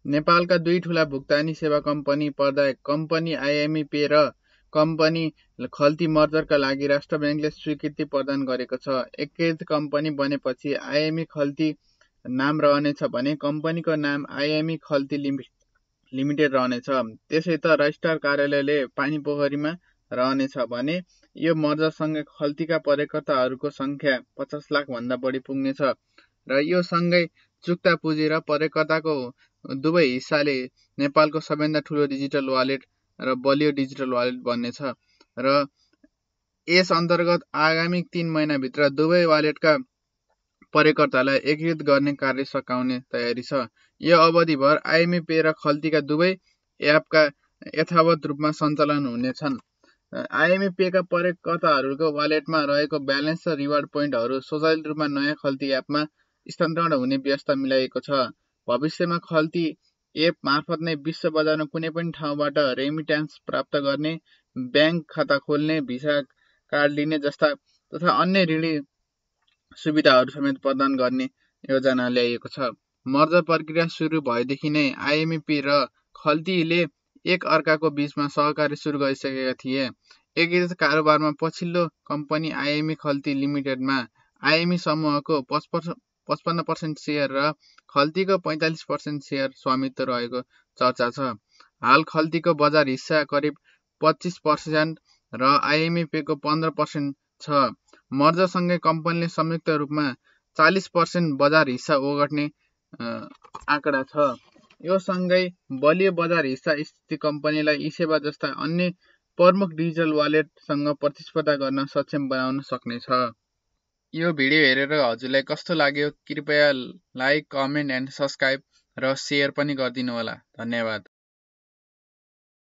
नेपालका दुई ठूला भुक्तानी सेवा कम्पनी प्रदायक कम्पनी आइएमई पे र कम्पनी खल्ती मर्जरका लागि राष्ट्र ब्याङ्कले स्वीकृति प्रदान गरेको छ। एकीकृत कम्पनी बनेपछि आइएमई खल्ती नाम रहनेछ भने कम्पनीको नाम आइएमई खल्ती लिमिटेड रहनेछ। त्यसै त रजिस्ट्रार कार्यालयले पानीपोखरीमा रहनेछ भने यो मर्जरसँगै खल्तीका प्रयोगकर्ताहरूको सङ्ख्या 50 लाख भन्दा बढी पुग्नेछ र यो सँगै चुक्ता पुँजी र प्रयोगकर्ताको दुवै हिस्साले नेपालको सबैभन्दा ठूलो डिजिटल वालेट र बलियो डिजिटल वालेट बन्नेछ र यस अन्तर्गत आगामी 3 महिनाभित्र दुवै वालेटका प्रयोगकर्तालाई एकीकृत गर्ने कार्य सकाउने तयारी छ। यो अवधिभर आइएमई पे र खल्तीका दुवै एपका यथावत रूपमा सञ्चालन हुनेछन्। आइएमई पेका प्रयोगकर्ताहरूको वालेटमा रहेको ब्यालेन्स र रिवार्ड पोइन्टहरू स्वचालित रूपमा नयाँ खल्ती एपमा स्थानान्तरण हुने व्यवस्था मिलाइएको छ। भविष्यमा खल्ती एप मार्फत नै विश्व बजारमा कुनै पनि ठाउँबाट रेमिट्यान्स प्राप्त गर्ने, ब्याङ्क खाता खोल्ने, भिसा कार्ड लिने जस्ता तथा अन्य ऋणी सुविधाहरू समेत प्रदान गर्ने योजना ल्याइएको छ। मर्जर प्रक्रिया सुरु भएदेखि नै आइएमई पे र खल्तीले एक अर्काको बीचमा सहकार्य सुरु गरिसकेका थिए। एकीकृत कारोबारमा पछिल्लो कम्पनी आइएमई खल्ती लिमिटेडमा आइएमई समूहको 55% सेयर र खल्तीको 45% सेयर स्वामित्व रहेको चर्चा छ। हाल खल्तीको बजार हिस्सा करिब 25% र आइएमई पेको 15% छ। मर्जरसँगै कम्पनीले संयुक्त रूपमा 40% बजार हिस्सा ओगट्ने आँकडा छ। यो सँगै बलियो बजार हिस्सा स्थित कम्पनीलाई ई-सेवा जस्ता अन्य प्रमुख डिजिटल वालेटसँग प्रतिस्पर्धा गर्न सक्षम बनाउन सक्नेछ। यो भिडियो हेरेर हजुरलाई कस्तो लाग्यो कृपया लाइक, कमेन्ट एन्ड सब्स्क्राइब र सेयर पनि गरिदिनु होला। धन्यवाद।